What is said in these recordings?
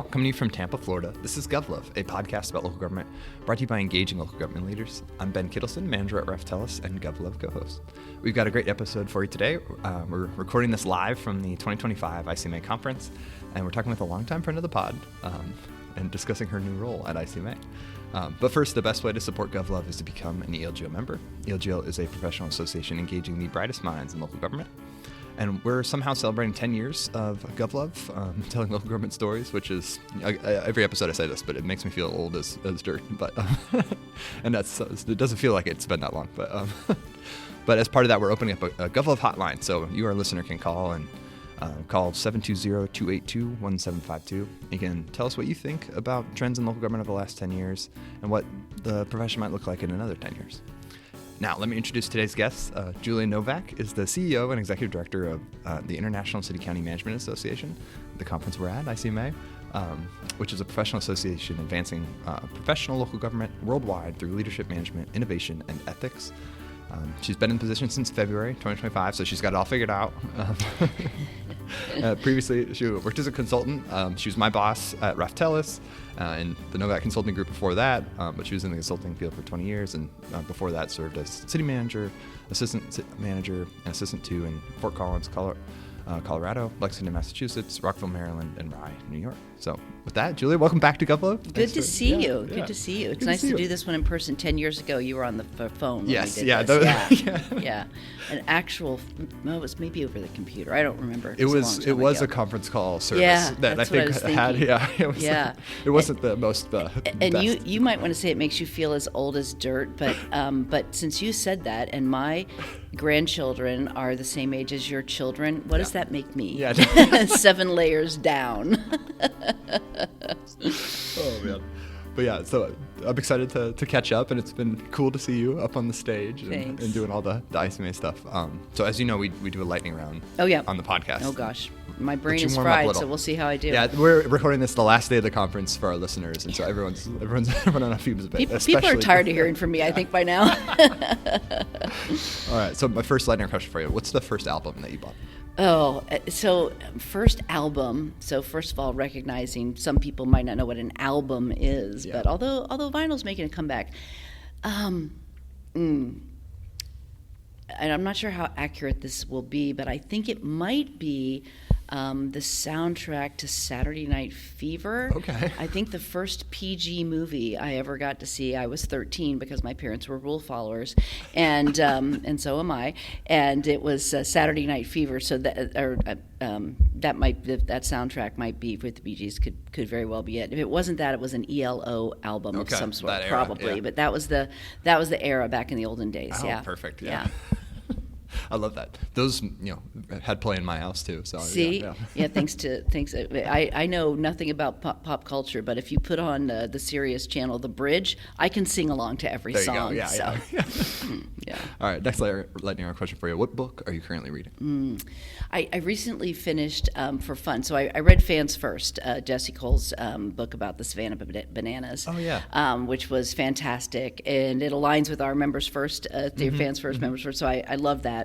y'all. Coming to you from Tampa, Florida, this is GovLove, a podcast about local government brought to you by engaging local government leaders. I'm Ben Kittelson, manager at RefTellus and GovLove co-host. We've got a great episode for you today. We're recording this live from the 2025 ICMA Conference, and we're talking with a longtime friend of the pod and discussing her new role at ICMA. But first, the best way to support GovLove is to become an ELGO member. ELGO is a professional association engaging the brightest minds in local government. And we're somehow celebrating 10 years of GovLove, telling local government stories, which is, every episode I say this, but it makes me feel old as dirt. But and it doesn't feel like it's been that long. But as part of that, we're opening up a GovLove hotline. So you, our listener, can call and call 720-282-1752. You can tell us what you think about trends in local government over the last 10 years and what the profession might look like in another 10 years. Now, let me introduce today's guest. Julie Novak is the CEO and Executive Director of the International City County Management Association, the conference we're at, ICMA, which is a professional association advancing professional local government worldwide through leadership, management, innovation, and ethics. She's been in position since February 2025, so she's got it all figured out. Previously, she worked as a consultant. She was my boss at RefTellus and the Novak Consulting Group before that, but she was in the consulting field for 20 years, and before that served as city manager, assistant manager, and assistant to in Fort Collins, Colorado, Lexington, Massachusetts, Rockville, Maryland, and Rye, New York. So with that, Julie, welcome back to GovLove. Good to see you. Good to see you. It's nice to do this one in person. 10 years ago, you were on the phone. Yes, when we did this. Yeah. An actual, it was maybe over the computer. I don't remember. It was a conference call service that I think had. It wasn't the most. And best. you might want to say it makes you feel as old as dirt, but since you said that, and my grandchildren are the same age as your children, what does that make me? Yeah. 7 layers down. Oh man. But yeah, so I'm excited to catch up, and it's been cool to see you up on the stage and doing all the ICMA stuff. So as you know, we do a lightning round on the podcast. Oh gosh, my brain is fried, so we'll see how I do. Yeah, we're recording this the last day of the conference for our listeners, and so everyone's running on fumes a bit. People are tired of hearing from me, I think, by now. All right, so my first lightning question for you. What's the first album that you bought? Oh, so first album. So first of all, recognizing some people might not know what an album is, but although vinyl's making a comeback, and I'm not sure how accurate this will be, but I think it might be the soundtrack to Saturday Night Fever. Okay. I think the first PG movie I ever got to see, I was 13 because my parents were rule followers, and so am I. And it was Saturday Night Fever. So that soundtrack might be with the Bee Gees. Could very well be it. If it wasn't that, it was an ELO album of some sort, probably. But that was the era back in the olden days. Oh, perfect. Yeah. I love that. Those, had play in my house too. So see, thanks. I know nothing about pop culture, but if you put on the Sirius channel, The Bridge, I can sing along to every song. Yeah. All right, next lightning round question for you. What book are you currently reading? I recently finished for fun. So I read Fans First, Jesse Cole's book about the Savannah bananas. Oh yeah. Which was fantastic, and it aligns with our Members First, Fans First, Members First. So I love that.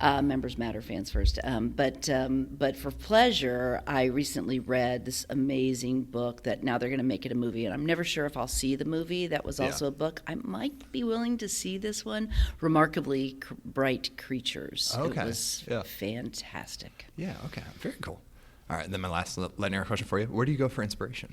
Members Matter, Fans First. But for pleasure, I recently read this amazing book that now they're going to make it a movie, and I'm never sure if I'll see the movie. That was also a book. I might be willing to see this one. Remarkably Bright Creatures. Okay. It was fantastic. Yeah, okay. Very cool. All right, and then my last lightning round question for you. Where do you go for inspiration?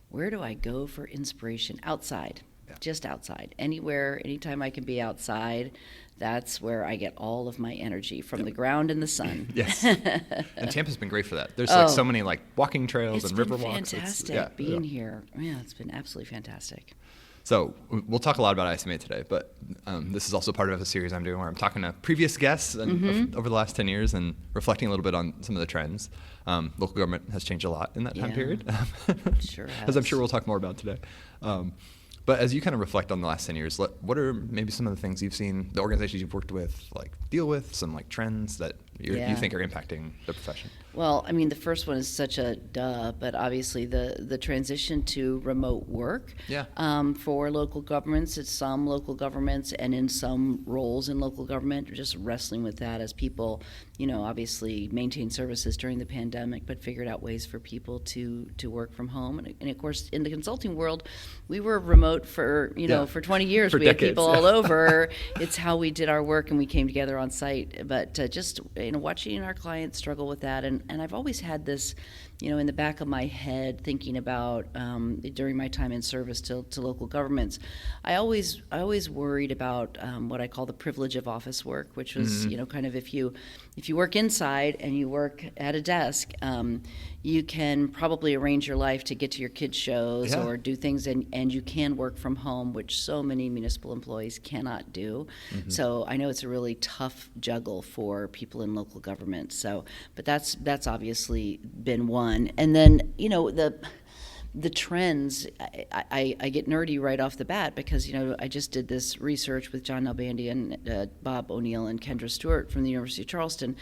Where do I go for inspiration? Outside. Just outside. Anywhere, anytime I can be outside, that's where I get all of my energy, from the ground and the sun. Yes. And Tampa's been great for that. There's so many walking trails and river walks. It's been fantastic being here. Yeah, it's been absolutely fantastic. So we'll talk a lot about ICMA today, but this is also part of a series I'm doing where I'm talking to previous guests over the last 10 years and reflecting a little bit on some of the trends. Local government has changed a lot in that time period. Sure has. As I'm sure we'll talk more about today. But as you kind of reflect on the last 10 years, what are maybe some of the things you've seen, the organizations you've worked with, deal with, some trends that you think are impacting the profession? Well, I mean, the first one is such a duh, but obviously the transition to remote work for local governments, it's some local governments and in some roles in local government, just wrestling with that as people, obviously maintain services during the pandemic, but figured out ways for people to work from home. And of course, in the consulting world, we were remote for 20 years. For we decades. had people all over. It's how we did our work, and we came together on site. But just watching our clients struggle with that, and I've always had this, in the back of my head, thinking about during my time in service to local governments, I always worried about what I call the privilege of office work, which was kind of if you work inside and you work at a desk, you can probably arrange your life to get to your kids' shows or do things, and you can work from home, which so many municipal employees cannot do. So I know it's a really tough juggle for people in local government. So, but that's obviously been one. And then, the trends, I get nerdy right off the bat because, I just did this research with John Nalbandy and Bob O'Neill and Kendra Stewart from the University of Charleston,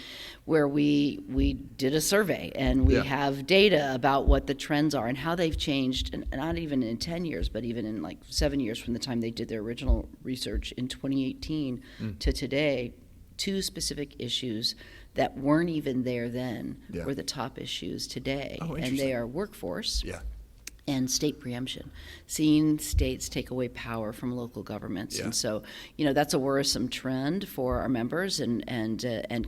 where we did a survey and we have data about what the trends are and how they've changed, and not even in 10 years, but even in like 7 years from the time they did their original research in 2018 to today. Two specific issues that weren't even there then were the top issues today, and they are workforce and state preemption, seeing states take away power from local governments. And so, that's a worrisome trend for our members, and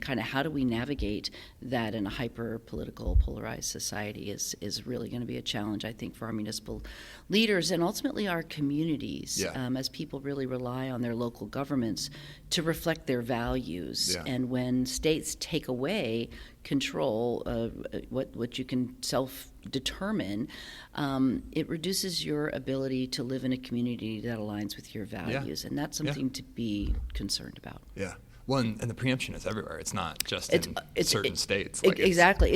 kind of how do we navigate that in a hyper-political, polarized society is really going to be a challenge, I think, for our municipal leaders and ultimately our communities, as people really rely on their local governments to reflect their values. And when states take away control what you can self-determine, it reduces your ability to live in a community that aligns with your values, and that's something to be concerned about. Well, and the preemption is everywhere. It's not just in certain states. Exactly.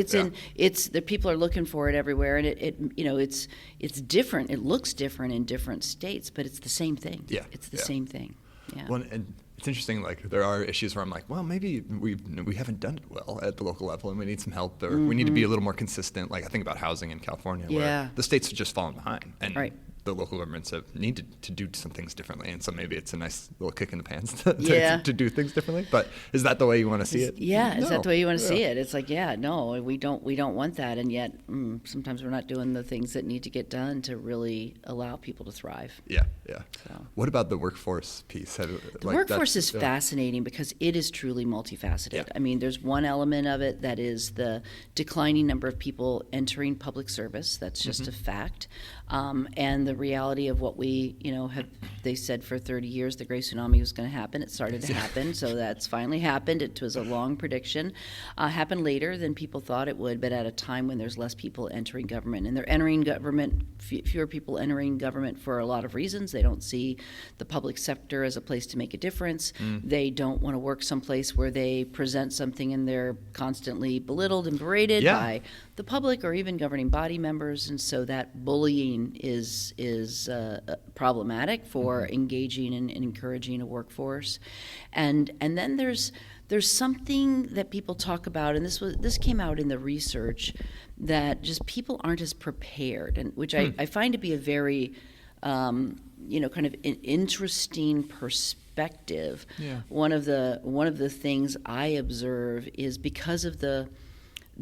It's the people are looking for it everywhere, and it's different. It looks different in different states, but it's the same thing. It's the same thing. Well, and it's interesting, like there are issues where I'm like, well, maybe we haven't done it well at the local level and we need some help, or we need to be a little more consistent. Like I think about housing in California where the states have just fallen behind, and the local governments have needed to do some things differently, and so maybe it's a nice little kick in the pants to do things differently. But is that the way you want to see it? Is that the way you want to see it? It's like, no, we don't want that, and yet sometimes we're not doing the things that need to get done to really allow people to thrive. So. What about the workforce piece? The workforce is fascinating because it is truly multifaceted. I mean, there's one element of it that is the declining number of people entering public service. That's just a fact. And the reality of what we, they said for 30 years the Great Tsunami was going to happen. It started to happen, so that's finally happened. It was a long prediction. Happened later than people thought it would, but at a time when there's less people entering government. And they're entering government, fewer people entering government for a lot of reasons. They don't see the public sector as a place to make a difference. They don't want to work someplace where they present something and they're constantly belittled and berated by the public or even governing body members, and so that bullying is problematic for engaging and encouraging a workforce. And then there's something that people talk about, and this came out in the research, that just people aren't as prepared, and which I find to be a very kind of an interesting perspective. One of the things I observe is because of the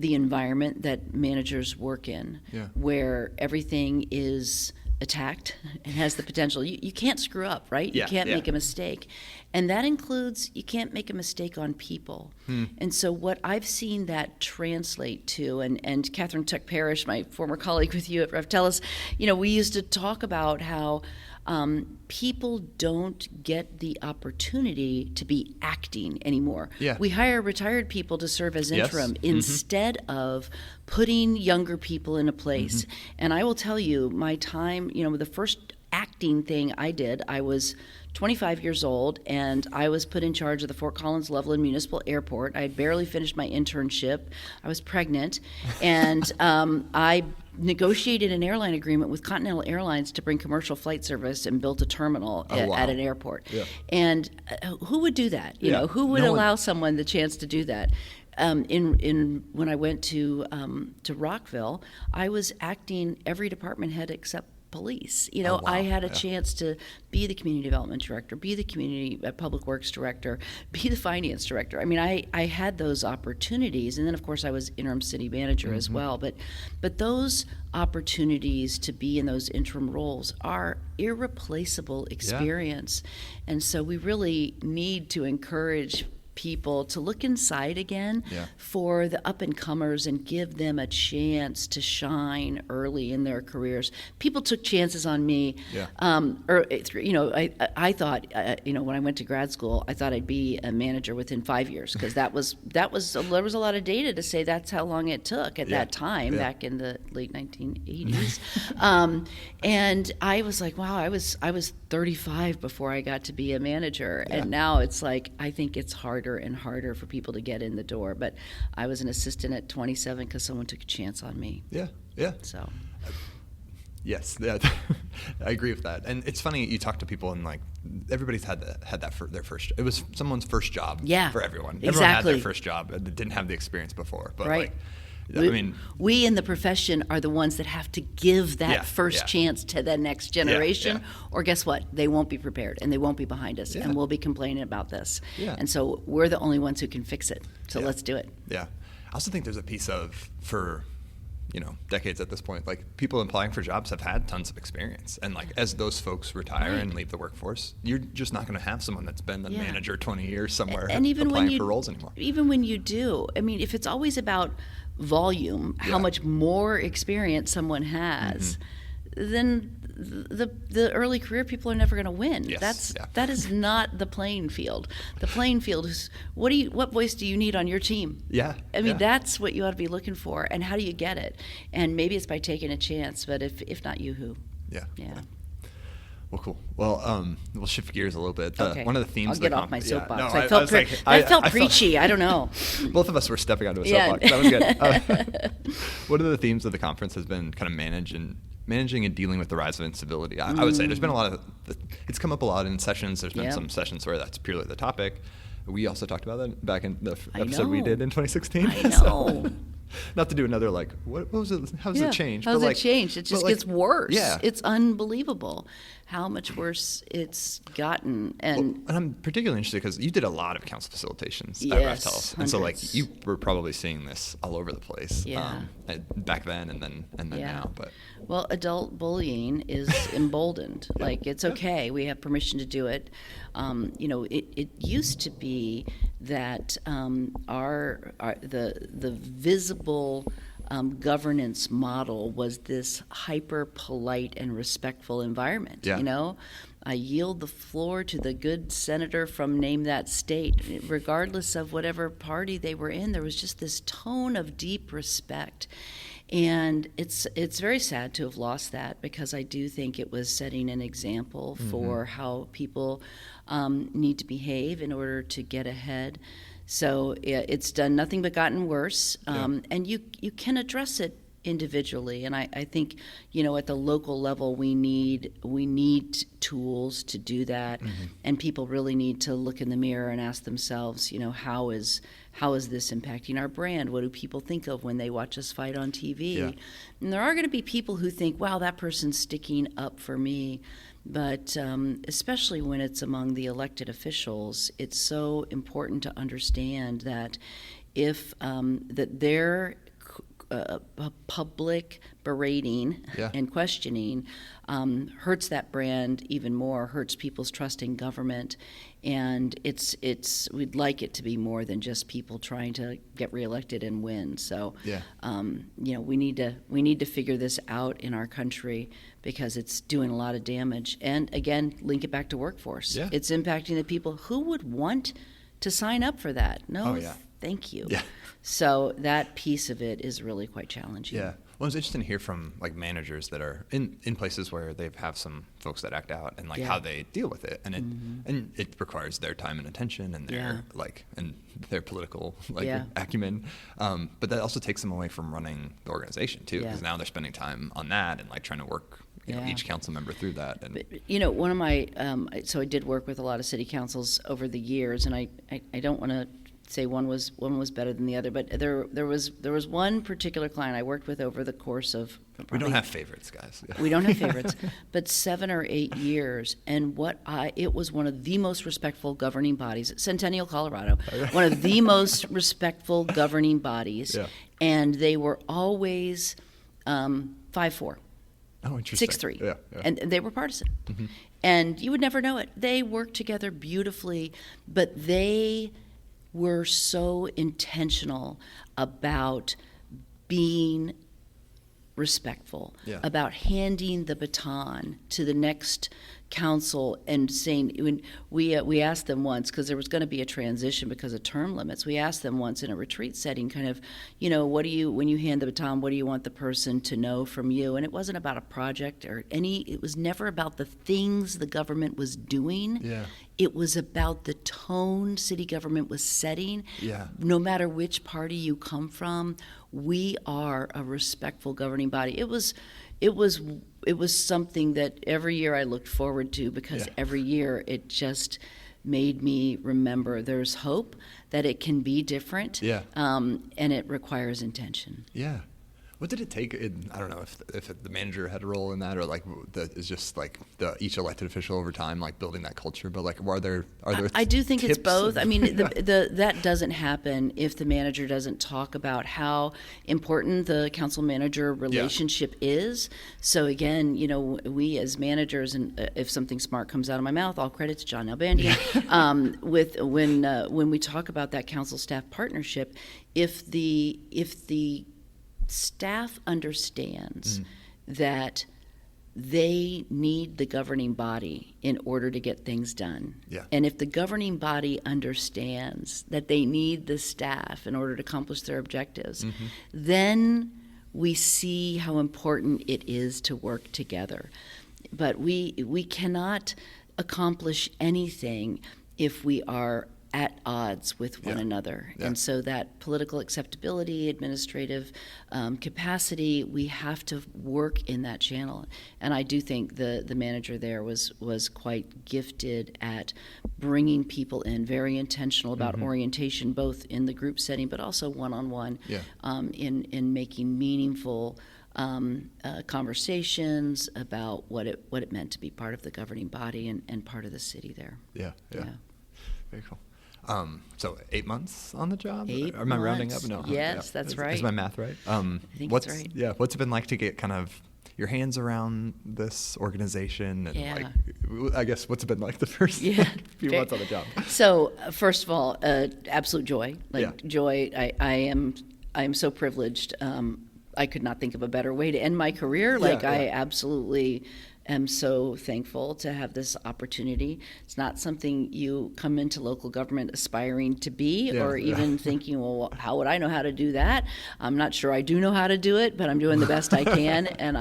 environment that managers work in, where everything is attacked and has the potential. You can't screw up, right? You can't make a mistake. And that includes you can't make a mistake on people. And so what I've seen that translate to, and Catherine Tuck Parrish, my former colleague with you at RevTelis, we used to talk about how people don't get the opportunity to be acting anymore. We hire retired people to serve as interim instead of putting younger people in a place. And I will tell you, my time, the first acting thing I did, I was 25 years old, and I was put in charge of the Fort Collins Loveland Municipal Airport. I had barely finished my internship. I was pregnant, and I negotiated an airline agreement with Continental Airlines to bring commercial flight service and built a terminal at an airport. And who would do that? Who would allow someone the chance to do that? in when I went to Rockville, I was acting every department head except police. Oh, wow. I had a chance to be the community development director, be the community public works director, be the finance director. I mean, I had those opportunities, and then of course I was interim city manager as well. But those opportunities to be in those interim roles are irreplaceable experience, and so we really need to encourage people to look inside again for the up-and-comers and give them a chance to shine early in their careers. People took chances on me. I thought, when I went to grad school, I thought I'd be a manager within 5 years, because there was a lot of data to say that's how long it took at that time, back in the late 1980s. And I was like, wow, I was 35 before I got to be a manager, and now it's like, I think it's harder and harder for people to get in the door. But I was an assistant at 27 because someone took a chance on me. So yes, I agree with that. And it's funny, you talk to people and like everybody's had that for their first. It was someone's first job for everyone. Exactly. Everyone had their first job and didn't have the experience before. But we in the profession are the ones that have to give that first chance to the next generation, or guess what? They won't be prepared, and they won't be behind us, and we'll be complaining about this. And so we're the only ones who can fix it. So let's do it. I also think there's a piece for decades at this point, like people applying for jobs have had tons of experience, and like as those folks retire and leave the workforce, you're just not going to have someone that's been the manager 20 years somewhere and even applying for roles anymore. Even when you do, I mean, if it's always about volume, how much more experience someone has, then the early career people are never going to win. That is not the playing field. The playing field is what voice do you need on your team? I mean, that's what you ought to be looking for, and how do you get it? And maybe it's by taking a chance, but if not you, who? Well, cool. Well, we'll shift gears a little bit. One of the themes. I'll get off my soapbox. I felt preachy. I don't know. Both of us were stepping onto a soapbox. That was good. One of the themes of the conference has been kind of managing and dealing with the rise of incivility. I would say there's been a lot of. It's come up a lot in sessions. There's been some sessions where that's purely the topic. We also talked about that back in the episode we did in 2016. I know. Not to do another what was it? How's it changed? How's it changed? It just gets worse. Yeah. It's unbelievable how much worse it's gotten. And I'm particularly interested because you did a lot of council facilitations at RefTelos, and so you were probably seeing this all over the place. Back then and then now. But well, adult bullying is emboldened. It's okay. We have permission to do it. It used to be that the visible governance model was this hyper polite and respectful environment. I yield the floor to the good senator from name that state, regardless of whatever party they were in. There was just this tone of deep respect. And it's very sad to have lost that, because I do think it was setting an example for how people need to behave in order to get ahead. So it's done nothing but gotten worse, and you can address it individually. And I think at the local level we need tools to do that, and people really need to look in the mirror and ask themselves, how is this impacting our brand? What do people think of when they watch us fight on TV? And there are going to be people who think, wow, that person's sticking up for me. But especially when it's among the elected officials, it's so important to understand that if that their public berating and questioning hurts that brand even more, hurts people's trust in government, and we'd like it to be more than just people trying to get reelected and win. So we need to figure this out in our country, because it's doing a lot of damage. And again, link it back to workforce. It's impacting the people who would want to sign up for that. Thank you. So that piece of it is really quite challenging. Well, it's interesting to hear from managers that are in places where they have some folks that act out, and how they deal with it, and it requires their time and attention and their and their political acumen, but that also takes them away from running the organization too, because now they're spending time on that and trying to work each council member through that. And one of my so I did work with a lot of city councils over the years, and I don't want to say one was better than the other, but there was one particular client I worked with over the course of. We don't have favorites, guys. Yeah. We don't have favorites, but 7 or 8 years, and it was one of the most respectful governing bodies, Centennial, Colorado, one of the most respectful governing bodies, and they were always 5-4. Oh, interesting. 6-3. Yeah. And they were partisan. Mm-hmm. And you would never know it. They worked together beautifully, but they were so intentional about being respectful, about handing the baton to the next council and saying, when we asked them once, because there was going to be a transition because of term limits, we asked them once in a retreat setting, kind of, what do you, when you hand the baton, what do you want the person to know from you? And it wasn't about a project it was never about the things the government was doing. Yeah. It was about the tone city government was setting. Yeah. No matter which party you come from, we are a respectful governing body. It was something that every year I looked forward to, because every year it just made me remember there's hope, that it can be different, and it requires intention. Yeah. What did it take? I don't know if the manager had a role in that, or like is just like each elected official over time like building that culture. But like, are there? I do think tips? It's both. I mean, that doesn't happen if the manager doesn't talk about how important the council manager relationship is. So again, we as managers, and if something smart comes out of my mouth, all credit to John Nalbandian. When we talk about that council staff partnership, if the staff understands that they need the governing body in order to get things done. Yeah. And if the governing body understands that they need the staff in order to accomplish their objectives, then we see how important it is to work together. But we cannot accomplish anything if we are at odds with one another. And so that political acceptability, administrative capacity, we have to work in that channel. And I do think the manager there was quite gifted at bringing people in, very intentional about orientation, both in the group setting but also one-on-one, in making meaningful conversations about what it meant to be part of the governing body and part of the city there. Yeah. Very cool. So 8 months on the job? 8 Am I rounding up? No. Yes, that's right. Is my math right? I think that's right. Yeah. What's it been like to get kind of your hands around this organization? And I guess what's it been like the first few months on the job? So first of all, absolute joy. Joy. I am so privileged. I could not think of a better way to end my career. I absolutely am so thankful to have this opportunity. It's not something you come into local government aspiring to be, or even thinking, well, how would I know how to do that? I'm not sure I do know how to do it, but I'm doing the best I can, and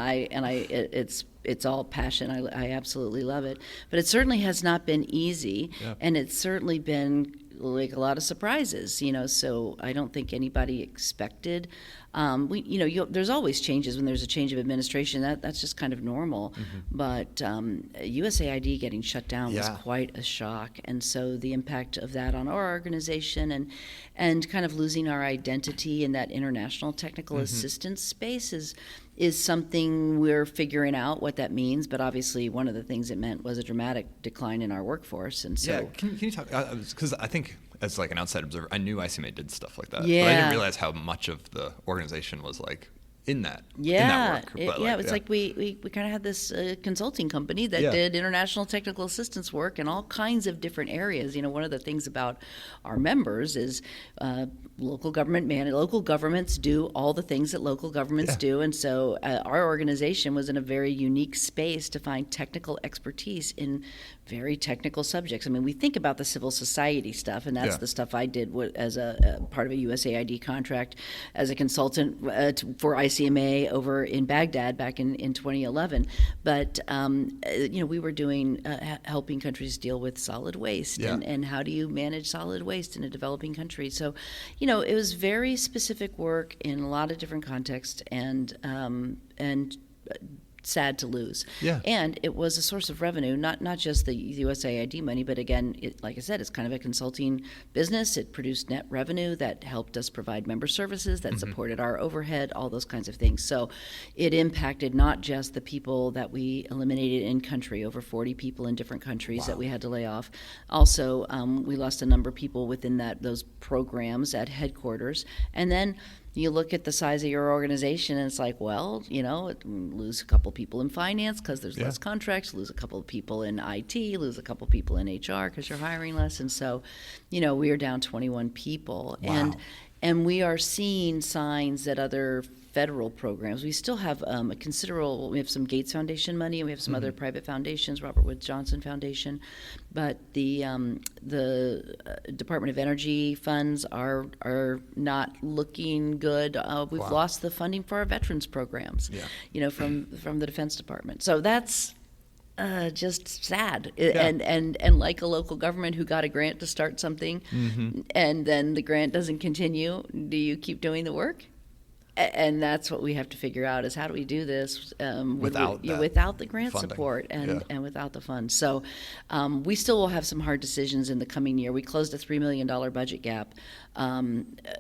it's all passion. I absolutely love it. But it certainly has not been easy, and it's certainly been like a lot of surprises, so I don't think anybody expected. There's always changes when there's a change of administration. That's just kind of normal. But USAID getting shut down was quite a shock, and so the impact of that on our organization and kind of losing our identity in that international technical assistance space is something we're figuring out what that means. But obviously, one of the things it meant was a dramatic decline in our workforce. And so, can you talk? Because I think, as like an outside observer, I knew ICMA did stuff like that, but I didn't realize how much of the organization was like in that work. It's like we kind of had this consulting company that did international technical assistance work in all kinds of different areas. One of the things about our members is local governments do all the things that local governments do, and so our organization was in a very unique space to find technical expertise in very technical subjects. I mean, we think about the civil society stuff, and that's the stuff I did as a part of a USAID contract as a consultant for ICMA over in Baghdad back in 2011. But we were doing helping countries deal with solid waste, and how do you manage solid waste in a developing country. So, it was very specific work in a lot of different contexts, and sad to lose. Yeah. And it was a source of revenue, not just the USAID money, but again, like I said, it's kind of a consulting business. It produced net revenue that helped us provide member services, that supported our overhead, all those kinds of things. So it impacted not just the people that we eliminated in country, over 40 people in different countries that we had to lay off. Also, we lost a number of people within those programs at headquarters. And then you look at the size of your organization and it's like, well, lose a couple people in finance because there's less contracts, lose a couple of people in IT, lose a couple of people in HR because you're hiring less. And so, we are down 21 people. Wow. And we are seeing signs that other federal programs, we still have a considerable, we have some Gates Foundation money, and we have some other private foundations, Robert Wood Johnson Foundation, but the Department of Energy funds are not looking good. We've lost the funding for our veterans programs, from the Defense Department. So that's just sad. And like a local government who got a grant to start something, and then the grant doesn't continue, do you keep doing the work? And that's what we have to figure out, is how do we do this without the grant funding. Support and without the funds. So we still will have some hard decisions in the coming year. We closed a $3 million budget gap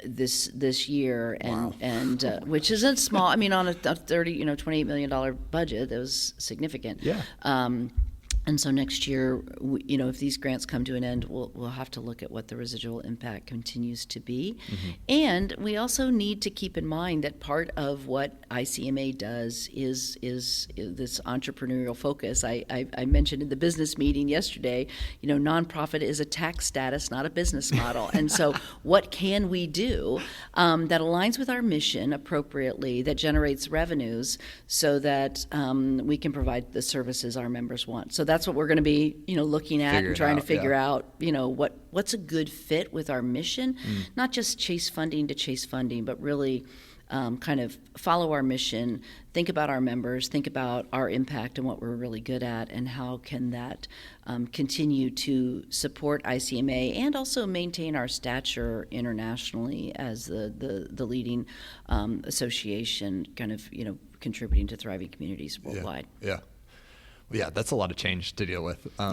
this year, and which isn't small. I mean, on a $28 million budget, it was significant. Yeah. And so next year, if these grants come to an end, we'll have to look at what the residual impact continues to be. And we also need to keep in mind that part of what ICMA does is this entrepreneurial focus. I mentioned in the business meeting yesterday, nonprofit is a tax status, not a business model. And so what can we do that aligns with our mission appropriately, that generates revenues so that we can provide the services our members want? So that's what we're going to be, looking at and trying to figure out, what's a good fit with our mission, not just chase funding to chase funding, but really kind of follow our mission, think about our members, think about our impact and what we're really good at, and how can that continue to support ICMA and also maintain our stature internationally as the leading association, kind of, contributing to thriving communities worldwide. Yeah, that's a lot of change to deal with. A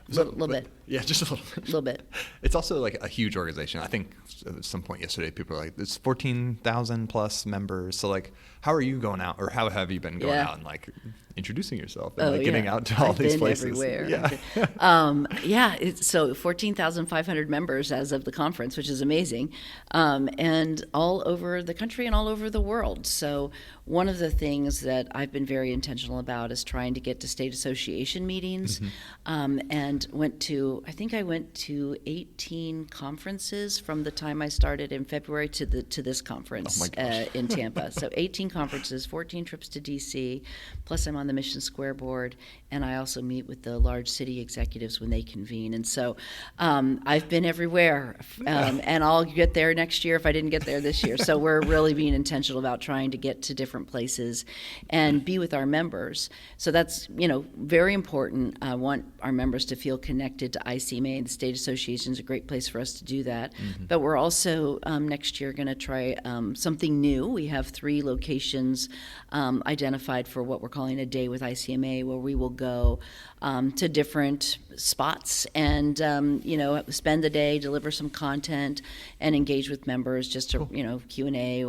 little bit. Yeah, just a little bit. A little bit. It's also like a huge organization. I think at some point yesterday, people were like, "There's 14,000 plus members." So like, how are you going out, or how have you been going out and like introducing yourself and getting out to all these places? Everywhere. So 14,500 members as of the conference, which is amazing, and all over the country and all over the world. So one of the things that I've been very intentional about is trying to get to state association meetings, and went to 18 conferences from the time I started in February to this conference in Tampa. So 18 conferences, 14 trips to DC, plus I'm on the Mission Square board, and I also meet with the large city executives when they convene. And so I've been everywhere, and I'll get there next year if I didn't get there this year. So we're really being intentional about trying to get to different places and be with our members. So that's, very important. I want our members to feel connected to ICMA, and the state association is a great place for us to do that. But we're also next year going to try something new. We have 3 locations identified for what we're calling a day with ICMA, where we will go to different spots and spend the day, deliver some content, and engage with members, just to Q&A.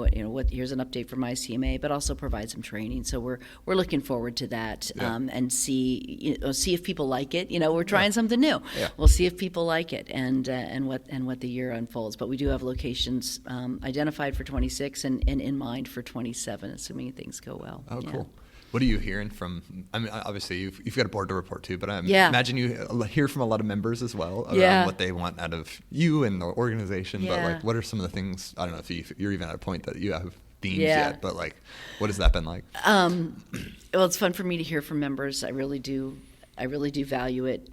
Here's an update from ICMA, but also provide some training. So we're looking forward to that, and see if people like it. We're trying something new. We'll see if people like it, and what the year unfolds. But we do have locations identified for 26 and in mind for 27, assuming things go well. Oh, cool. What are you hearing from, I mean, obviously you've got a board to report to, but I imagine you hear from a lot of members as well around what they want out of you and the organization. But like, what are some of the things, I don't know if you're even at a point that you have themes yet, but like, what has that been like? Well, it's fun for me to hear from members. I really do value it.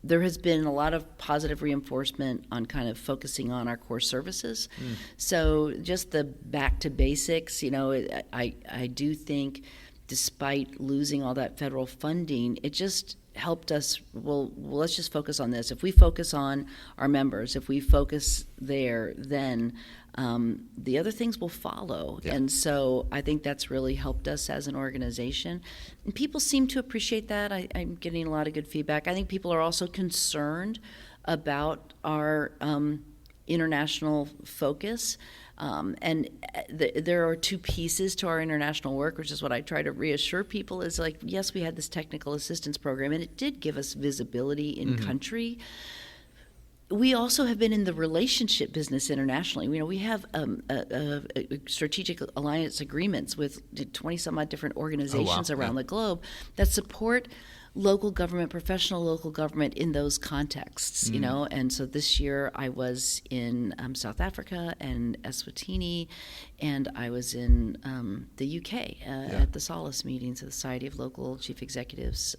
There has been a lot of positive reinforcement on kind of focusing on our core services. So just the back to basics, I do think despite losing all that federal funding, it just helped us, well, let's just focus on this. If we focus on our members, if we focus there, then the other things will follow. Yeah. And so I think that's really helped us as an organization. And people seem to appreciate that. I'm getting a lot of good feedback. I think people are also concerned about our international focus. And there are two pieces to our international work, which is what I try to reassure people is like, yes, we had this technical assistance program, and it did give us visibility in country. We also have been in the relationship business internationally. You know, we have a strategic alliance agreements with 20 some odd different organizations around the globe that support local government, professional local government in those contexts, you know. And so this year I was in South Africa and Eswatini, and I was in the UK at the Solace meetings of the Society of Local Chief Executives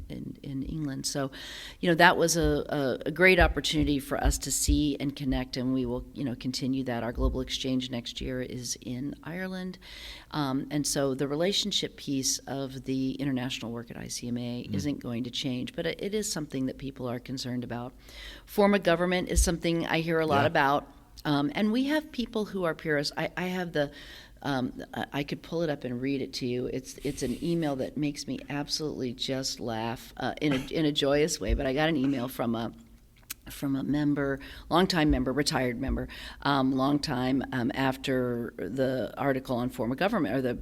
in England. So, you know, that was a great opportunity for us to see and connect, and we will, you know, continue that. Our global exchange next year is in Ireland. And so the relationship piece of the international work at ICMA isn't going to change, but it is something that people are concerned about. Form of government is something I hear a lot about. And we have people who are purists. I have I could pull it up and read it to you. It's an email that makes me absolutely just laugh in a joyous way, but I got an email from a member, longtime member, retired member, long time after the article on form of government, or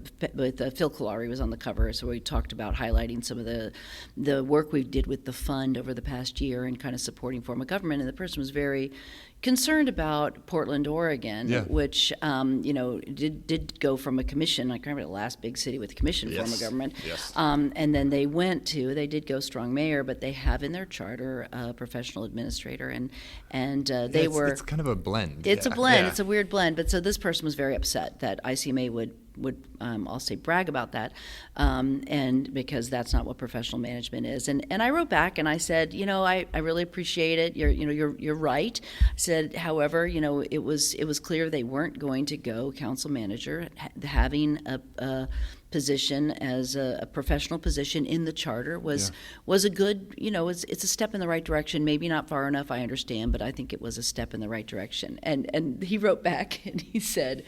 Phil Kalari was on the cover, so we talked about highlighting some of the work we did with the fund over the past year and kind of supporting form of government, and the person was very concerned about Portland, Oregon, which you know did go from a commission. I can't remember the last big city with a commission form of government, and then they did go strong mayor, but they have in their charter a professional administrator, and they were. It's kind of a blend. It's a blend. It's a weird blend. But so this person was very upset that ICMA would I'll say brag about that, and because that's not what professional management is. And I wrote back and I said, you know, I really appreciate it. You're right. I said, however, you know, it was clear they weren't going to go council manager. Having a position as a professional position in the charter was a good, you know, it's a step in the right direction. Maybe not far enough, I understand, but I think it was a step in the right direction. And he wrote back and he said,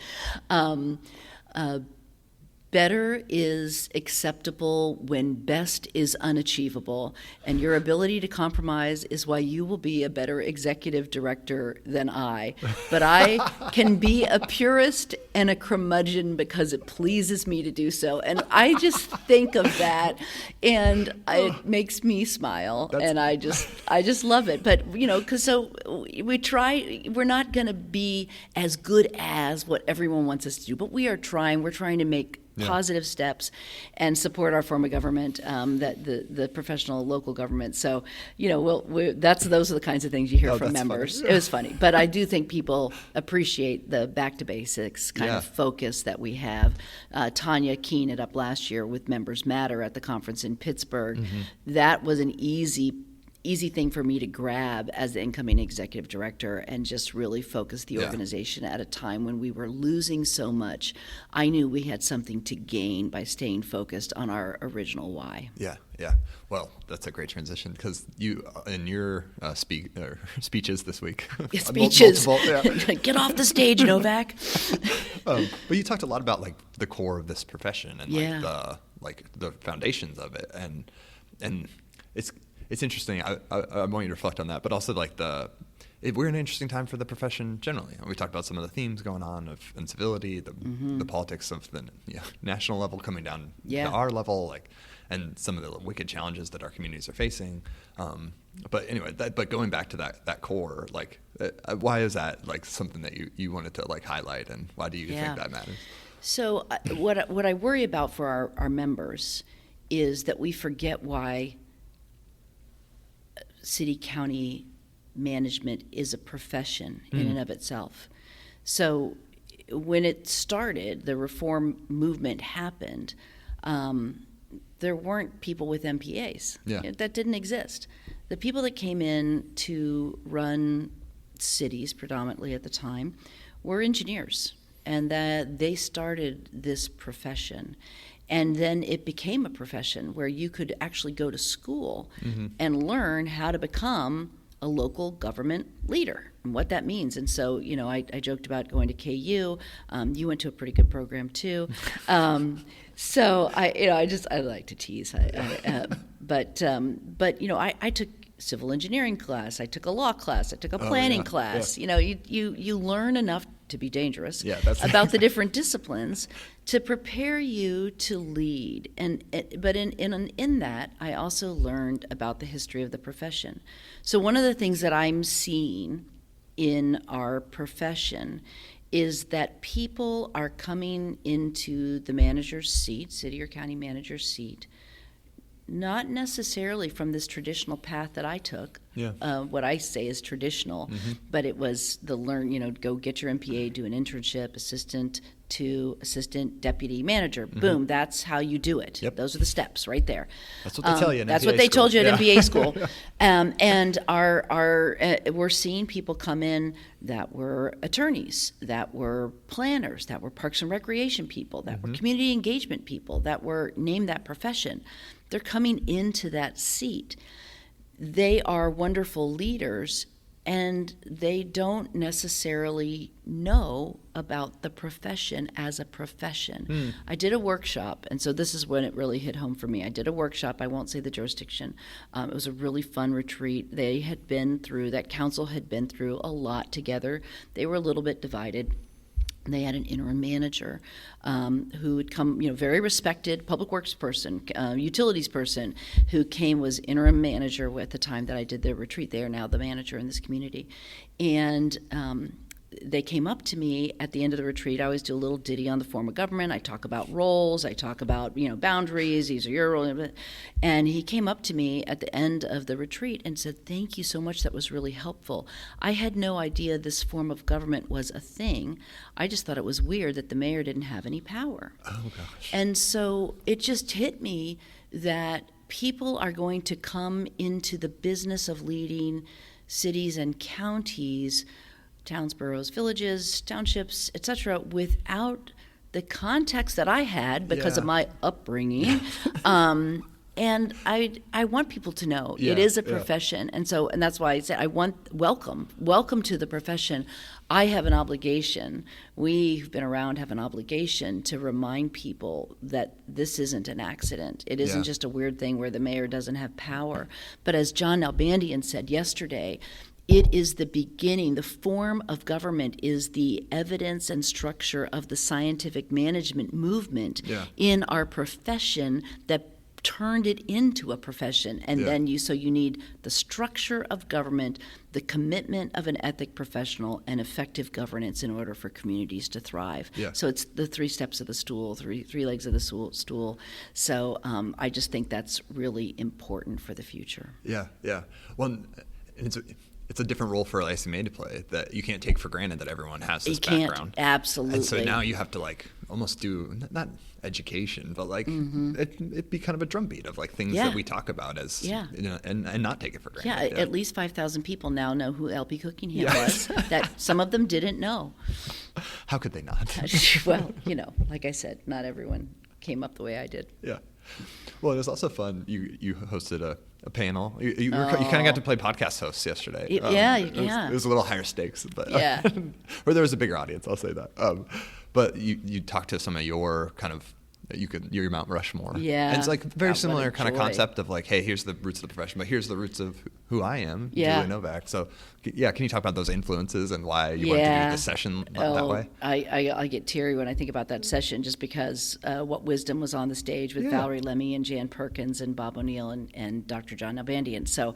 better is acceptable when best is unachievable, and your ability to compromise is why you will be a better executive director than I. But I can be a purist and a curmudgeon because it pleases me to do so. And I just think of that, and it makes me smile, and I just love it. But, you know, because so we're not going to be as good as what everyone wants us to do, but we're trying to make positive steps and support our form of government, that the professional local government. So, you know, those are the kinds of things you hear from members. Funny. It was funny, but I do think people appreciate the back to basics kind of focus that we have. Tanya keying it up last year with Members Matter at the conference in Pittsburgh. That was an easy thing for me to grab as the incoming executive director and just really focus the organization at a time when we were losing so much. I knew we had something to gain by staying focused on our original why. Yeah. Well, that's a great transition because you, in your speeches this week. Speeches. Get off the stage, Novak. But you talked a lot about like the core of this profession and like the foundations of it, and it's interesting. I want you to reflect on that, but also like we're in an interesting time for the profession generally. We talked about some of the themes going on of incivility, the politics of the national level coming down to our level, like, and some of the wicked challenges that our communities are facing. But anyway, but going back to that core, like, why is that like something that you wanted to like highlight, and why do you think that matters? So what I worry about for our members is that we forget why city county management is a profession in and of itself. So when it started, the reform movement happened, there weren't people with MPAs. That didn't exist. The people that came in to run cities predominantly at the time were engineers, and that they started this profession. And then it became a profession where you could actually go to school and learn how to become a local government leader and what that means. And so, I joked about going to KU. You went to a pretty good program too. So I like to tease. But I took civil engineering class. I took a law class. I took a planning class. Yeah. You learn enough to be dangerous That's about the different disciplines to prepare you to lead. But in that, I also learned about the history of the profession. So one of the things that I'm seeing in our profession is that people are coming into the manager's seat, city or county manager's seat, not necessarily from this traditional path that I took. What I say is traditional, but it was go get your MPA, do an internship, assistant to assistant deputy manager. Boom, that's how you do it. Yep. Those are the steps right there. That's what they tell you in That's MBA what they school. told you at MBA school. And we're seeing people come in that were attorneys, that were planners, that were parks and recreation people, that were community engagement people, that were named that profession. They're coming into that seat. They are wonderful leaders, and they don't necessarily know about the profession as a profession. I did a workshop, and so this is when it really hit home for me. I did a workshop, I won't say the jurisdiction. It was a really fun retreat. That council had been through a lot together. They were a little bit divided. They had an interim manager who had come, very respected public works person, utilities person, who was interim manager at the time that I did the retreat. They are now the manager in this community. And they came up to me at the end of the retreat. I always do a little ditty on the form of government. I talk about roles. I talk about, boundaries. These are your roles. And he came up to me at the end of the retreat and said, "Thank you so much. That was really helpful. I had no idea this form of government was a thing. I just thought it was weird that the mayor didn't have any power." Oh, gosh. And so it just hit me that people are going to come into the business of leading cities and counties, towns, boroughs, villages, townships, etc., without the context that I had because of my upbringing. And I want people to know it is a profession. And that's why I said I want welcome to the profession. I have an obligation. We've been around have an obligation to remind people that this isn't an accident. It isn't just a weird thing where the mayor doesn't have power. But as John Nalbandian said yesterday, it is the beginning. The form of government is the evidence and structure of the scientific management movement in our profession that turned it into a profession. And then you need the structure of government, the commitment of an ethic professional, and effective governance in order for communities to thrive. So it's the three steps of the stool, three legs of the stool. So I just think that's really important for the future. Well, it's a different role for ICMA to play that you can't take for granted that everyone has this background. Absolutely. And so now you have to almost do not education, but it be kind of a drumbeat of things that we talk about as and not take it for granted. At least 5,000 people now know who L.P. Cookingham was. That some of them didn't know. How could they not? Well, like I said, not everyone came up the way I did. Yeah. Well, it was also fun. You hosted a panel. You kind of got to play podcast hosts yesterday. It was a little higher stakes, but or there was a bigger audience. I'll say that. But you talked to some of your kind of your Mount Rushmore. Yeah. And it's very similar kind of concept of hey, here's the roots of the profession, but here's the roots of who I am, Julie Novak. So can you talk about those influences and why you wanted to do the session that way? I get teary when I think about that session just because what wisdom was on the stage with Valerie Lemmy and Jan Perkins and Bob O'Neill and Dr. John Nalbandian. So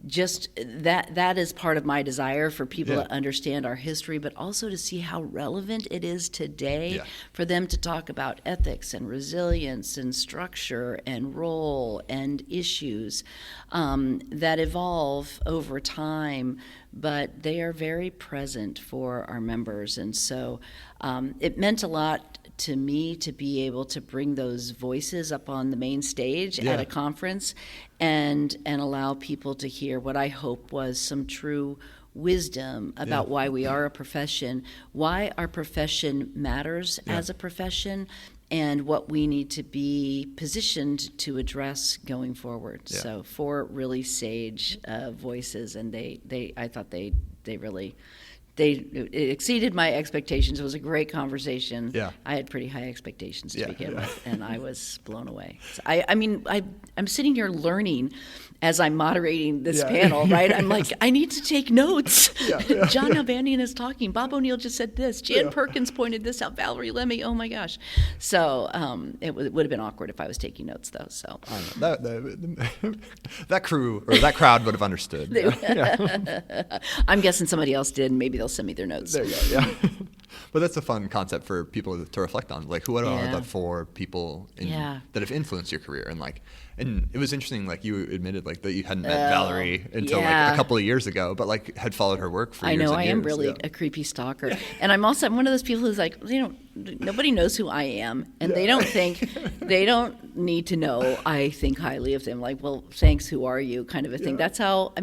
just that is part of my desire for people to understand our history, but also to see how relevant it is today for them to talk about ethics and resilience and structure and role and issues that evolve over time, but they are very present for our members. And so it meant a lot to me to be able to bring those voices up on the main stage at a conference and allow people to hear what I hope was some true wisdom about why we are a profession, why our profession matters as a profession, and what we need to be positioned to address going forward. Yeah. So 4 really sage voices, and I thought they really. It exceeded my expectations. It was a great conversation. Yeah. I had pretty high expectations to Yeah, begin yeah. with, and I was blown away. So I'm sitting here learning as I'm moderating this panel, right? I'm like, I need to take notes. John Nalbandian is talking. Bob O'Neill just said this. Jan Perkins pointed this out. Valerie Lemmy. Oh my gosh. So it would have been awkward if I was taking notes, though. So I know. That crew or that crowd would have understood. I'm guessing somebody else did, and maybe they'll send me their notes. There you go. Yeah. But that's a fun concept for people to reflect on. Like, what are the 4 people that have influenced your career? And it was interesting, like you admitted, like that you hadn't met Valerie until like a couple of years ago, but like had followed her work for years and years. I know, I am really a creepy stalker. And I'm one of those people who's like, nobody knows who I am, and they don't need to know I think highly of them. Like, well, thanks, who are you, kind of a thing. That's how,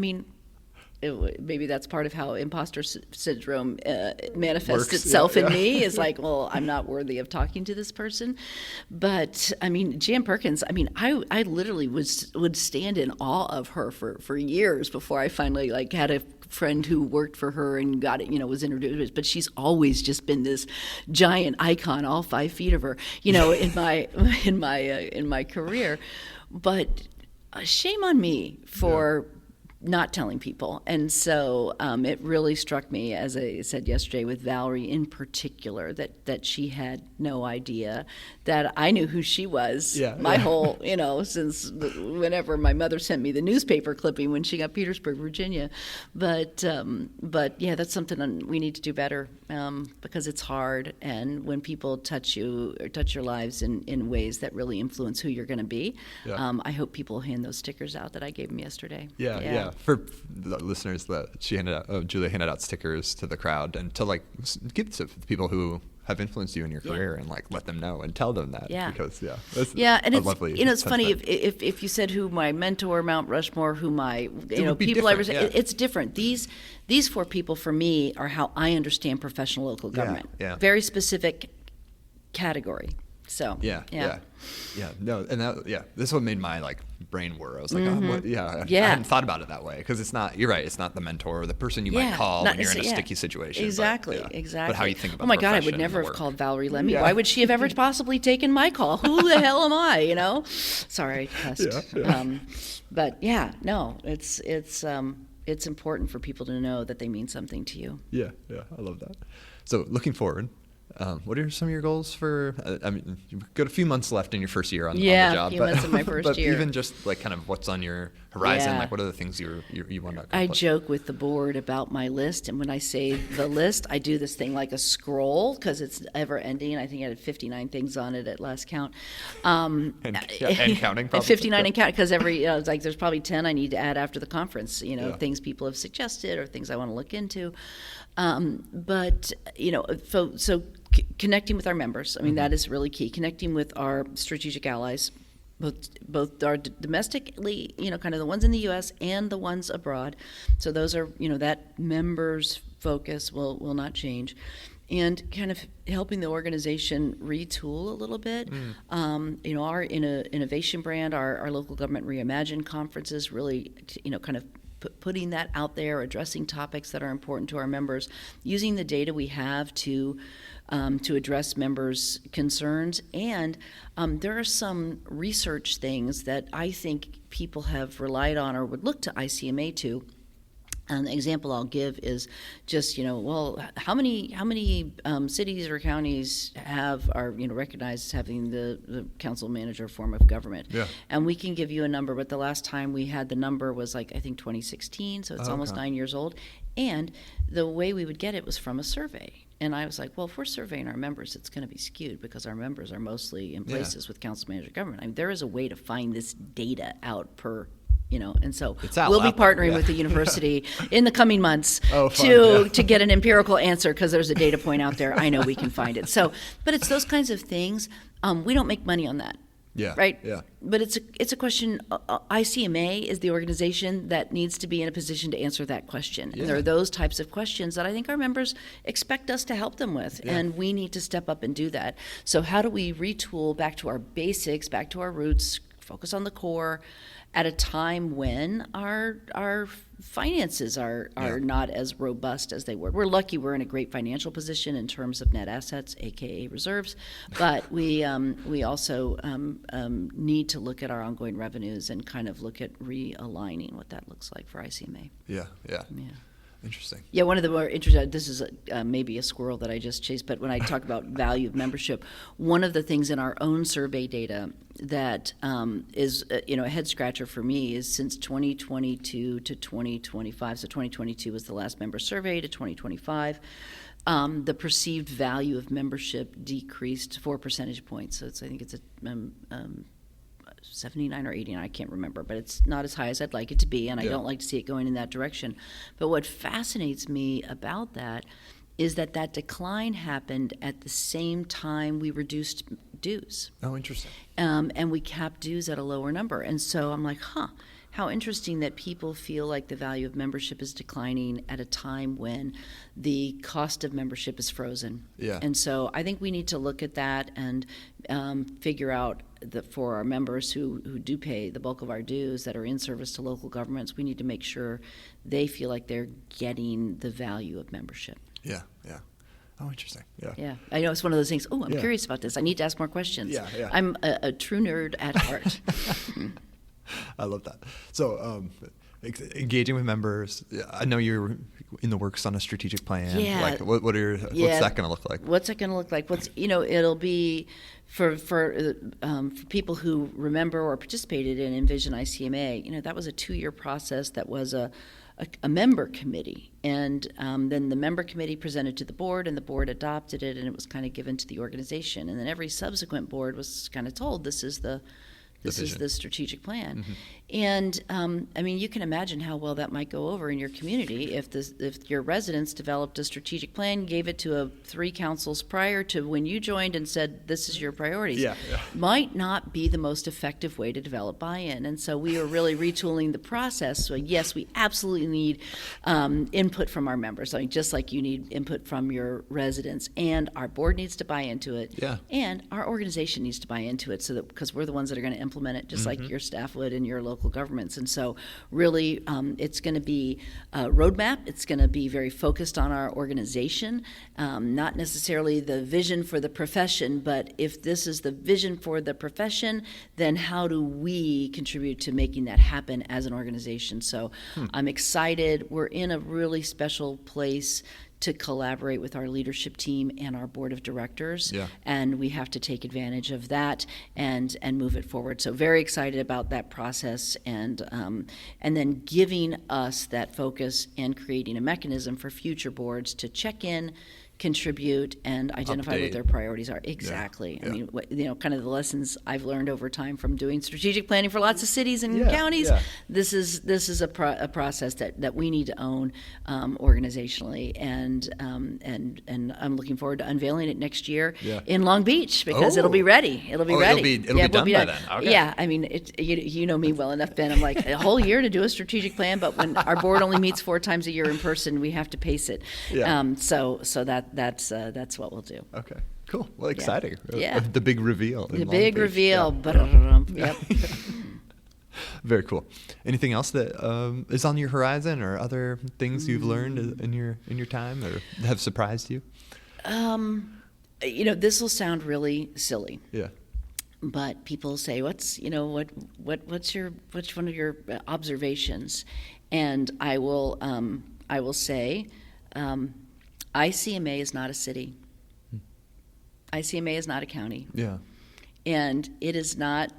maybe that's part of how imposter syndrome manifests itself in me, is like, well, I'm not worthy of talking to this person. But Jan Perkins, I literally would stand in awe of her for years before I finally had a friend who worked for her and got it, was introduced. But she's always just been this giant icon, all 5 feet of her, in my career. But shame on me for not telling people. And so it really struck me, as I said yesterday with Valerie in particular, that she had no idea that I knew who she was. My whole, since whenever my mother sent me the newspaper clipping when she got Petersburg, Virginia. But yeah, that's something we need to do better, because it's hard. And when people touch you or touch your lives in ways that really influence who you're going to be, I hope people hand those stickers out that I gave them yesterday. Yeah. For the listeners, that Julia handed out stickers to the crowd and to give to people who have influenced you in your career and let them know and tell them that. Because and it's lovely. It's funny if you said who my mentor, Mount Rushmore, who my people I respect, it's different. These 4 people for me are how I understand professional local government. Very specific category. So no, and this one made my brain whir. I was like, I hadn't thought about it that way, because it's not. You're right. It's not the mentor or the person you might call when you're in a sticky situation. Exactly. But how you think about. Oh my God, I would never have called Valerie Lemmy. Why would she have ever possibly taken my call? Who the hell am I? Sorry, cussed. But no, it's important for people to know that they mean something to you. Yeah, I love that. So looking forward. What are some of your goals for? You've got a few months left in your first year on the job. A few months in my first year. Even just kind of what's on your horizon, what are the things you want to accomplish? I joke with the board about my list, and when I say the list, I do this thing like a scroll, because it's ever ending. I think I had 59 things on it at last count. And counting, probably. 59 and counting, because there's probably 10 I need to add after the conference. Things people have suggested or things I want to look into. So connecting with our members, that is really key. Connecting with our strategic allies, both our domestically, kind of the ones in the U.S. and the ones abroad. So those are, that members' focus will not change. And kind of helping the organization retool a little bit. Our innovation brand, our local government reimagined conferences, really, kind of putting that out there, addressing topics that are important to our members, using the data we have to address members' concerns. And there are some research things that I think people have relied on or would look to ICMA to. And the example I'll give is just, how many cities or counties are recognized as having the council manager form of government? And we can give you a number, but the last time we had the number was I think 2016, so it's almost 9 years old. And the way we would get it was from a survey. And I was like, well, if we're surveying our members, it's going to be skewed because our members are mostly in places with council manager government. There is a way to find this data out per. And so we'll be partnering with the university in the coming months to get an empirical answer, because there's a data point out there. I know we can find it. So, but it's those kinds of things. We don't make money on that. Yeah. Right. Yeah. But it's a question. ICMA is the organization that needs to be in a position to answer that question. Yeah. And there are those types of questions that I think our members expect us to help them with, Yeah. and we need to step up and do that. So how do we retool back to our basics, back to our roots, focus on the core, at a time when our finances are not as robust as they were. We're lucky we're in a great financial position in terms of net assets, aka reserves, but we also need to look at our ongoing revenues and kind of look at realigning what that looks like for ICMA. Yeah. Yeah. Interesting. Yeah, one of the more interesting, this is maybe a squirrel that I just chased, but when I talk about value of membership, one of the things in our own survey data that is a head scratcher for me is since 2022 to 2025, so 2022 was the last member survey to 2025, the perceived value of membership decreased 4 percentage points. So I think it's a 79 or 89, I can't remember, but it's not as high as I'd like it to be, and I don't like to see it going in that direction. But what fascinates me about that is that decline happened at the same time we reduced dues. Oh, interesting. And we capped dues at a lower number. And so I'm like, how interesting that people feel like the value of membership is declining at a time when the cost of membership is frozen. Yeah. And so I think we need to look at that and figure out that for our members who do pay the bulk of our dues that are in service to local governments, we need to make sure they feel like they're getting the value of membership. Yeah. Oh, interesting. Yeah. Yeah. I know it's one of those things, I'm curious about this. I need to ask more questions. Yeah. I'm a true nerd at heart. I love that. So, engaging with members. I know you're in the works on a strategic plan. Yeah. Like, what's that going to look like? What's it going to look like? It'll be for people who remember or participated in Envision ICMA. That was a 2-year process. That was a member committee, and then the member committee presented to the board, and the board adopted it, and it was kind of given to the organization, and then every subsequent board was kind of told this is the strategic plan. Mm-hmm. And you can imagine how well that might go over in your community if your residents developed a strategic plan, gave it to 3 councils prior to when you joined and said this is your priorities. Yeah. Might not be the most effective way to develop buy-in. And so we are really retooling the process. So yes, we absolutely need input from our members. Just like you need input from your residents, and our board needs to buy into it. Yeah. And our organization needs to buy into it, so that because we're the ones that are going to implement it, just like your staff would in your local governments. And so really it's going to be a roadmap. It's going to be very focused on our organization, not necessarily the vision for the profession, but if this is the vision for the profession, then how do we contribute to making that happen as an organization? So I'm excited. We're in a really special place to collaborate with our leadership team and our board of directors, and we have to take advantage of that and move it forward. So very excited about that process, and then giving us that focus and creating a mechanism for future boards to check in, contribute, and identify what their priorities are. Exactly. Yeah. Kind of the lessons I've learned over time from doing strategic planning for lots of cities and counties. Yeah. This is a process that we need to own organizationally, and I'm looking forward to unveiling it next year in Long Beach, because it'll be ready. It'll be ready. It'll be done by then. Okay. Yeah. You know me well enough, Ben. I'm like, a whole year to do a strategic plan, but when our board only meets 4 times a year in person, we have to pace it. Yeah. So that's what we'll do. Okay. Cool. Well, exciting. Yeah. The big reveal. The big reveal. Yeah. Yep. Very cool. Anything else that is on your horizon, or other things you've learned in your time, or have surprised you? This will sound really silly. Yeah. But people say, what's one of your observations? And I will say, ICMA is not a city. ICMA is not a county. Yeah. And it is not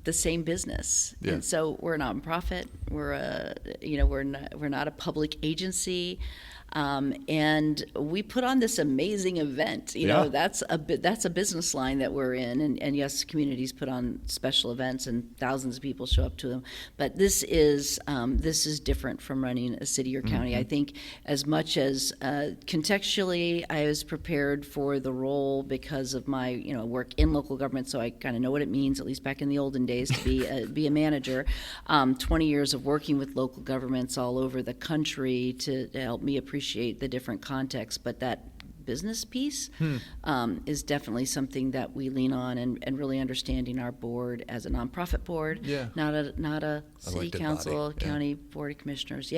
the same business. Yeah. And so we're a nonprofit. We're not a public agency. And we put on this amazing event. You know, that's a business line that we're in, and yes, communities put on special events and thousands of people show up to them. But this is different from running a city or county. I think as much as contextually, I was prepared for the role because of my work in local government, so I kind of know what it means, at least back in the olden days, to be a manager. 20 years of working with local governments all over the country to help me appreciate the different contexts, but that business piece is definitely something that we lean on, and really understanding our board as a nonprofit board, not a city Elected council, body. county board of commissioners.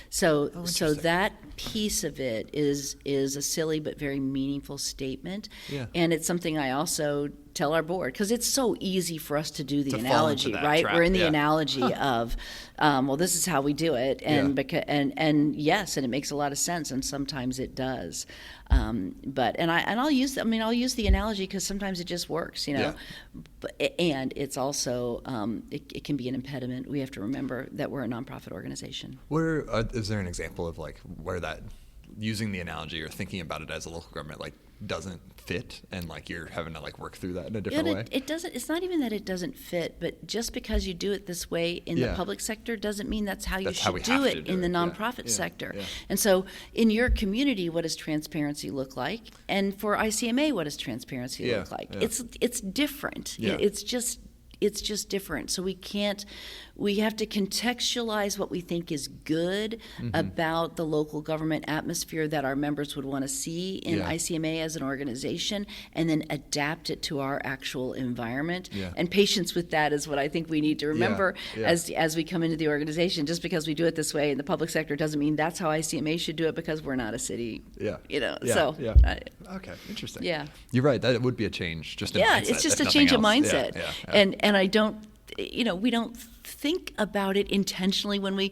So that piece of it is a silly but very meaningful statement, and it's something I also tell our board, because it's so easy for us to do the analogy, right? Trap. We're in the analogy of, well, this is how we do it, and and yes, and it makes a lot of sense, and sometimes it does. But I'll use the analogy because sometimes it just works, But, and it's also it can be an impediment. We have to remember that we're a nonprofit organization. Is there an example of like where that using the analogy or thinking about it as a local government like doesn't fit, and like you're having to like work through that in a different way? It doesn't. It's not even that it doesn't fit, but just because you do it this way in the public sector doesn't mean that's how you should do it in the nonprofit sector. And so, in your community, what does transparency look like? And for ICMA, what does transparency look like? It's different. It's just different. So we have to contextualize what we think is good about the local government atmosphere that our members would want to see in ICMA as an organization, and then adapt it to our actual environment. And patience with that is what I think we need to remember as we come into the organization. Just because we do it this way in the public sector doesn't mean that's how ICMA should do it, because we're not a city. Okay, interesting. You're right. That would be a change. Just in mindset, it's just a change of mindset. And I don't, we don't think about it intentionally when we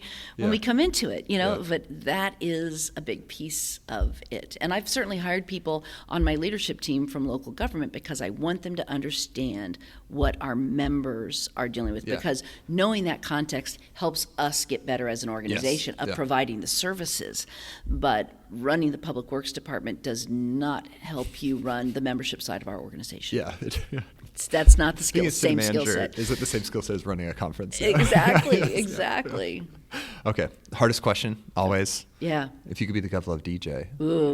come into it, but that is a big piece of it. And I've certainly hired people on my leadership team from local government because I want them to understand what our members are dealing with, because knowing that context helps us get better as an organization of providing the services. But running the public works department does not help you run the membership side of our organization. That's not the same skill set. Is it the same skill set as running a conference? Exactly. Okay. Hardest question, always. Yeah. If you could be the GovLove DJ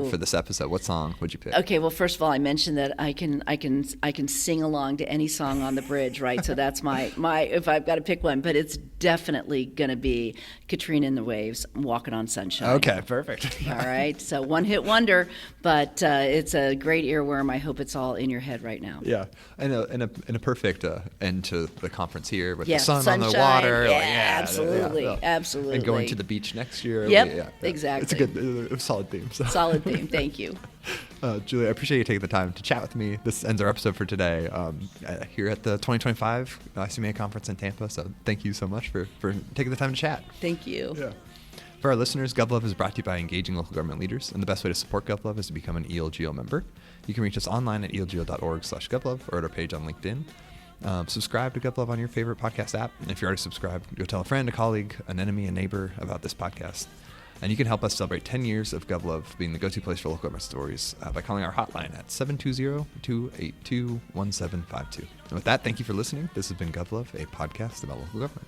for this episode, what song would you pick? Okay. Well, first of all, I mentioned that I can sing along to any song on the bridge, right? So that's my if I've got to pick one, but it's definitely going to be Katrina and the Waves, Walking on Sunshine. Okay. Perfect. All right. So one hit wonder, but it's a great earworm. I hope it's all in your head right now. Yeah. And a perfect end to the conference here with the sunshine on the water. Absolutely. Absolutely. And going to the beach next year. Exactly. It's a solid theme. So. Solid theme. Thank you. Julie, I appreciate you taking the time to chat with me. This ends our episode for today here at the 2025 ICMA Conference in Tampa. So thank you so much for taking the time to chat. Thank you. Yeah. For our listeners, GovLove is brought to you by engaging local government leaders, and the best way to support GovLove is to become an ELGO member. You can reach us online at elgo.org/GovLove or at our page on LinkedIn. Subscribe to GovLove on your favorite podcast app. And if you're already subscribed, go tell a friend, a colleague, an enemy, a neighbor about this podcast. And you can help us celebrate 10 years of GovLove being the go-to place for local government stories by calling our hotline at 720-282-1752. And with that, thank you for listening. This has been GovLove, a podcast about local government.